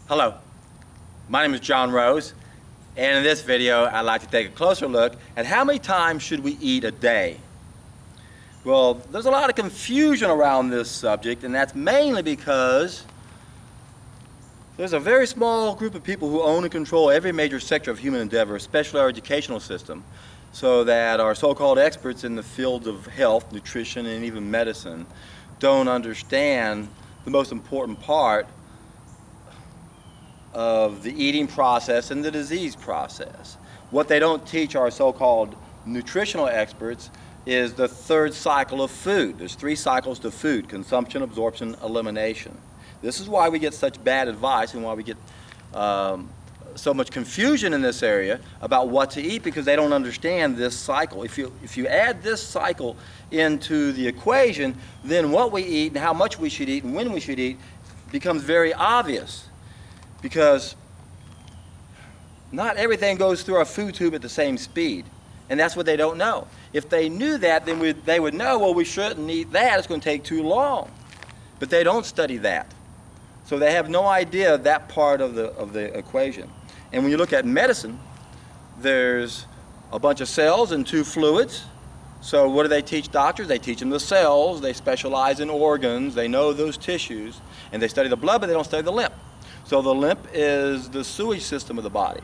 Hello, my name is John Rose, and in this video I'd like to take a closer look at how many times should we eat a day. Well, there's a lot of confusion around this subject, and that's mainly because there's a very small group of people who own and control every major sector of human endeavor, especially our educational system, so that our so-called experts in the fields of health, nutrition, and even medicine don't understand the most important part of the eating process and the disease process. What they don't teach our so-called nutritional experts is the third cycle of food. There's 3 cycles to food: consumption, absorption, elimination. This is why we get such bad advice and why we get so much confusion in this area about what to eat, because they don't understand this cycle. If you add this cycle into the equation, then what we eat and how much we should eat and when we should eat becomes very obvious, because not everything goes through our food tube at the same speed, and that's what they don't know. If they knew that, then they would know, well, we shouldn't eat that, it's going to take too long. But they don't study that, so they have no idea that part of the equation. And when you look at medicine, there's a bunch of cells and 2 fluids. So what do they teach doctors? They teach them the cells, they specialize in organs, they know those tissues, and they study the blood, but they don't study the lymph. So the lymph is the sewage system of the body.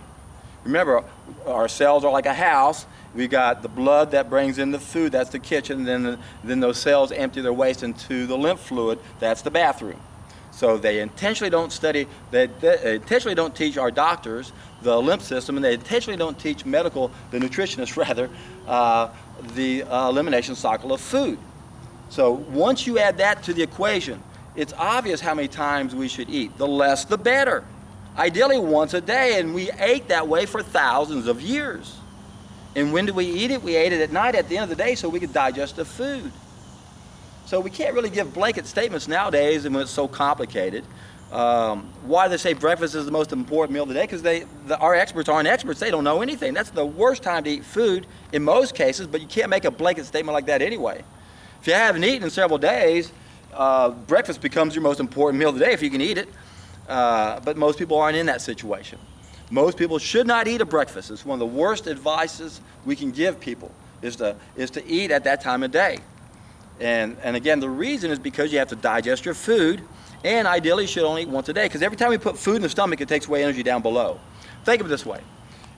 Remember, our cells are like a house. We got the blood that brings in the food, that's the kitchen, then those cells empty their waste into the lymph fluid, that's the bathroom. So they intentionally don't study, they intentionally don't teach our doctors the lymph system, and they intentionally don't teach the nutritionists rather, the elimination cycle of food. So once you add that to the equation, it's obvious how many times we should eat. The less, the better. Ideally once a day, and we ate that way for thousands of years. And when do we eat it? We ate it at night at the end of the day so we could digest the food. So we can't really give blanket statements nowadays, and when it's so complicated. Why do they say breakfast is the most important meal of the day? Because our experts aren't experts. They don't know anything. That's the worst time to eat food in most cases, but you can't make a blanket statement like that anyway. If you haven't eaten in several days, breakfast becomes your most important meal of the day if you can eat it. But most people aren't in that situation. Most people should not eat a breakfast. It's one of the worst advices we can give people, is to eat at that time of day. And again, the reason is because you have to digest your food, and ideally you should only eat once a day, because every time we put food in the stomach, it takes away energy down below. Think of it this way.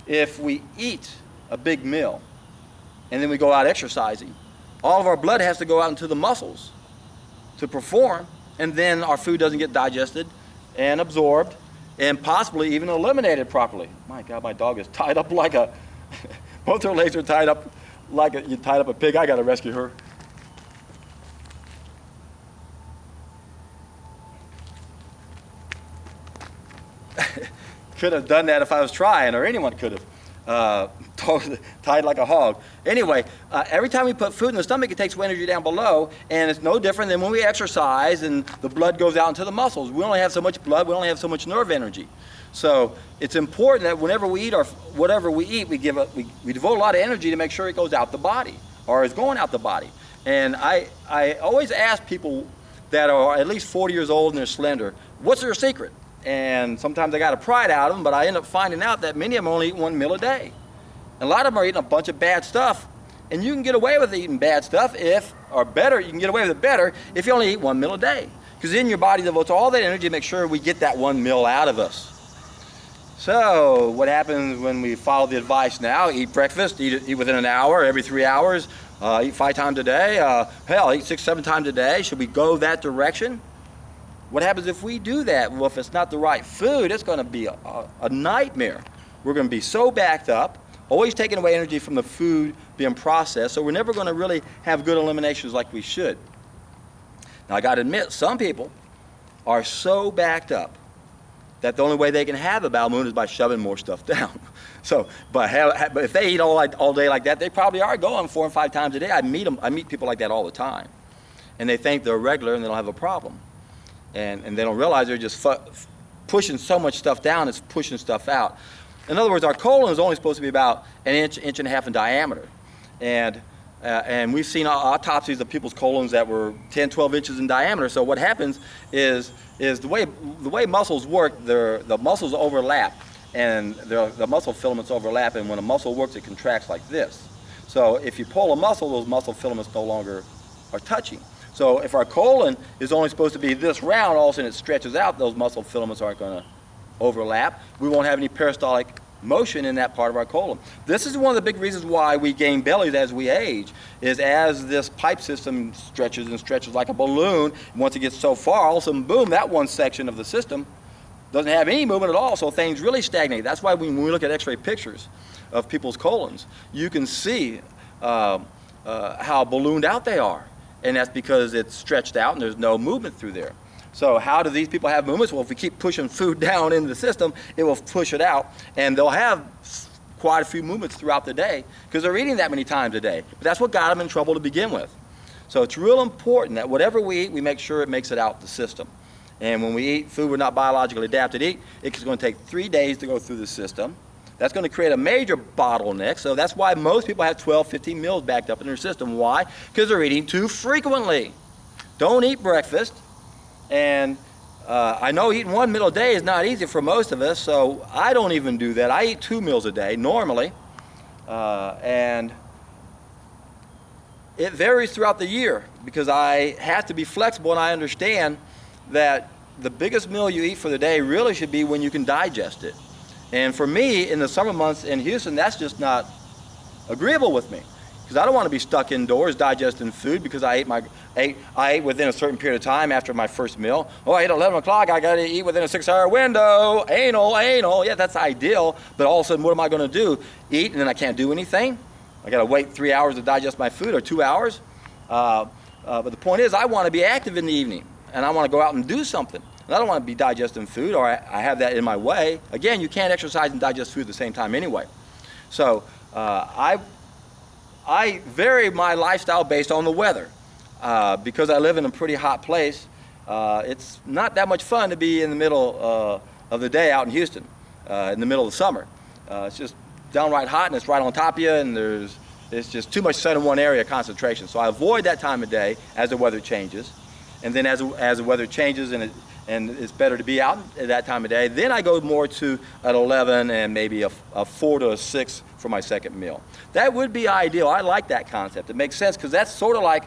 If we eat a big meal and then we go out exercising, all of our blood has to go out into the muscles to perform, and then our food doesn't get digested and absorbed and possibly even eliminated properly. My God, my dog is tied up like a, both her legs are tied up like you tied up a pig. I got to rescue her. Could have done that if I was trying, or anyone could have. Tied like a hog. Anyway, every time we put food in the stomach, it takes away energy down below, and it's no different than when we exercise and the blood goes out into the muscles. We only have so much blood, we only have so much nerve energy. So it's important that whenever we eat, or whatever we eat, we devote a lot of energy to make sure it goes out the body, or is going out the body. And I always ask people that are at least 40 years old and they're slender, what's their secret? And sometimes I got to pry it out of them, but I end up finding out that many of them only eat 1 meal a day. And a lot of them are eating a bunch of bad stuff. And you can get away with eating bad stuff you can get away with it better if you only eat 1 meal a day. Because then your body devotes all that energy to make sure we get that 1 meal out of us. So what happens when we follow the advice now? Eat breakfast, eat within an hour, every 3 hours, eat 5 times a day, hell, eat 6, 7 times a day. Should we go that direction? What happens if we do that? Well, if it's not the right food, it's going to be a nightmare. We're going to be so backed up, always taking away energy from the food being processed, so we're never going to really have good eliminations like we should. Now, I got to admit, some people are so backed up that the only way they can have a bowel movement is by shoving more stuff down. So, but if they eat all day like that, they probably are going 4 and 5 times a day. I meet people like that all the time, and they think they're regular and they don't have a problem. And they don't realize they're just pushing so much stuff down, it's pushing stuff out. In other words, our colon is only supposed to be about an inch, inch and a half in diameter. And And we've seen autopsies of people's colons that were 10, 12 inches in diameter. So what happens is the way muscles work, the muscles overlap, and the muscle filaments overlap, and when a muscle works, it contracts like this. So if you pull a muscle, those muscle filaments no longer are touching. So if our colon is only supposed to be this round, all of a sudden it stretches out, those muscle filaments aren't going to overlap. We won't have any peristaltic motion in that part of our colon. This is one of the big reasons why we gain bellies as we age, is as this pipe system stretches and stretches like a balloon. Once it gets so far, all of a sudden, boom, that one section of the system doesn't have any movement at all, so things really stagnate. That's why when we look at x-ray pictures of people's colons, you can see how ballooned out they are. And that's because it's stretched out and there's no movement through there. So how do these people have movements? Well, if we keep pushing food down into the system, it will push it out, and they'll have quite a few movements throughout the day because they're eating that many times a day. But that's what got them in trouble to begin with. So it's real important that whatever we eat, we make sure it makes it out the system. And when we eat food we're not biologically adapted to eat, it's going to take 3 days to go through the system. That's going to create a major bottleneck. So that's why most people have 12, 15 meals backed up in their system. Why? Because they're eating too frequently. Don't eat breakfast. And I know eating one meal a day is not easy for most of us, so I don't even do that. I eat 2 meals a day normally, and it varies throughout the year because I have to be flexible, and I understand that the biggest meal you eat for the day really should be when you can digest it. And for me, in the summer months in Houston, that's just not agreeable with me. Because I don't want to be stuck indoors digesting food because I ate within a certain period of time after my first meal. Oh, I ate at 11 o'clock, I got to eat within a 6-hour window. Anal. Yeah, that's ideal. But all of a sudden, what am I going to do? Eat and then I can't do anything? I got to wait 3 hours to digest my food or 2 hours? But the point is, I want to be active in the evening and I want to go out and do something. And I don't want to be digesting food or I have that in my way. Again, you can't exercise and digest food at the same time anyway. So I vary my lifestyle based on the weather. Because I live in a pretty hot place, it's not that much fun to be in the middle of the day out in Houston, in the middle of the summer. It's just downright hot and it's right on top of you, and it's just too much sun in one area concentration. So I avoid that time of day as the weather changes. And then as the weather changes and it's better to be out at that time of day, then I go more to an 11 and maybe a 4 to a 6 for my second meal. That would be ideal. I like that concept. It makes sense because that's sort of like,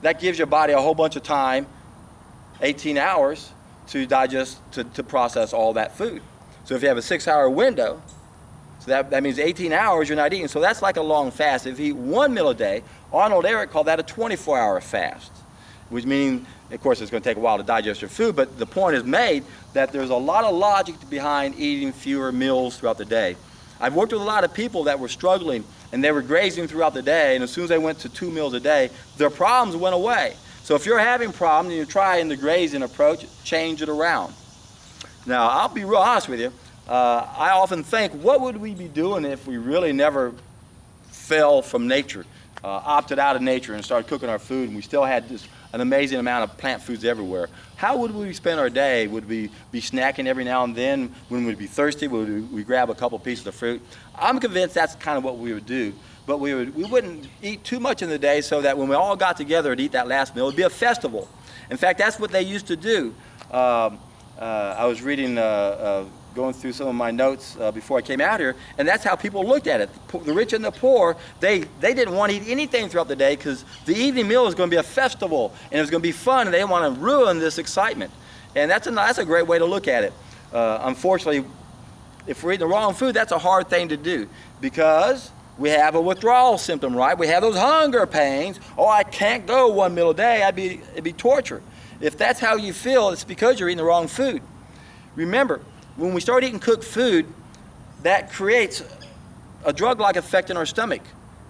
that gives your body a whole bunch of time, 18 hours, to digest, to process all that food. So if you have a 6-hour window, so that means 18 hours you're not eating. So that's like a long fast. If you eat 1 meal a day, Arnold Ehret called that a 24-hour fast, which means, of course, it's going to take a while to digest your food, but the point is made that there's a lot of logic behind eating fewer meals throughout the day. I've worked with a lot of people that were struggling, and they were grazing throughout the day, and as soon as they went to 2 meals a day, their problems went away. So if you're having problems and you're trying the grazing approach, change it around. Now, I'll be real honest with you. I often think, what would we be doing if we really never fell from nature, opted out of nature and started cooking our food, and we still had an amazing amount of plant foods everywhere? How would we spend our day? Would we be snacking every now and then? When we'd be thirsty, would we grab a couple pieces of fruit? I'm convinced that's kind of what we would do. But we wouldn't eat too much in the day so that when we all got together and eat that last meal, it would be a festival. In fact, that's what they used to do. I was reading, going through some of my notes before I came out here, and that's how people looked at it. The rich and the poor, they didn't want to eat anything throughout the day because the evening meal was going to be a festival, and it was going to be fun, and they didn't want to ruin this excitement. And that's a great way to look at it. Unfortunately, if we're eating the wrong food, that's a hard thing to do because we have a withdrawal symptom, right? We have those hunger pains. Oh, I can't go 1 meal a day. It'd be torture. If that's how you feel, it's because you're eating the wrong food. Remember, when we start eating cooked food, that creates a drug-like effect in our stomach.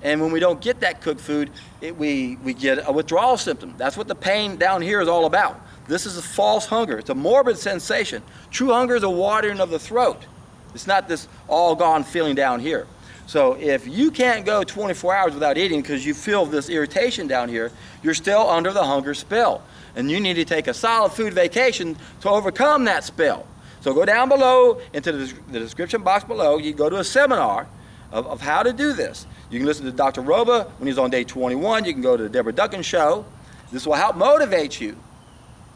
And when we don't get that cooked food, we get a withdrawal symptom. That's what the pain down here is all about. This is a false hunger. It's a morbid sensation. True hunger is a watering of the throat. It's not this all-gone feeling down here. So if you can't go 24 hours without eating because you feel this irritation down here, you're still under the hunger spell. And you need to take a solid food vacation to overcome that spell. So go down below into the description box below. You go to a seminar of how to do this. You can listen to Dr. Roba when he's on day 21. You can go to the Deborah Duncan show. This will help motivate you.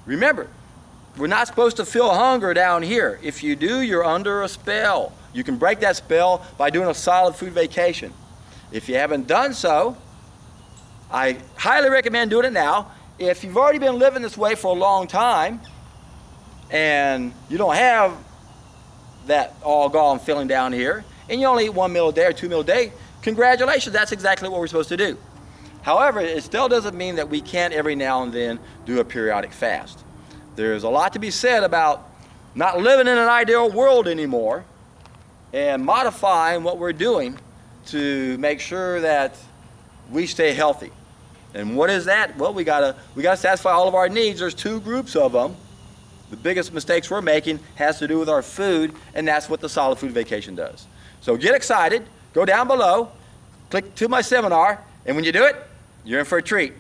Remember, we're not supposed to feel hunger down here. If you do, you're under a spell. You can break that spell by doing a solid food vacation. If you haven't done so, I highly recommend doing it now. If you've already been living this way for a long time and you don't have that all gone feeling down here, and you only eat 1 meal a day or 2 meals a day, congratulations, that's exactly what we're supposed to do. However, it still doesn't mean that we can't every now and then do a periodic fast. There's a lot to be said about not living in an ideal world anymore and modifying what we're doing to make sure that we stay healthy. And what is that? Well, we gotta satisfy all of our needs. There's 2 groups of them. The biggest mistakes we're making has to do with our food, and that's what the Solid Food Vacation does. So get excited, go down below, click to my seminar, and when you do it, you're in for a treat.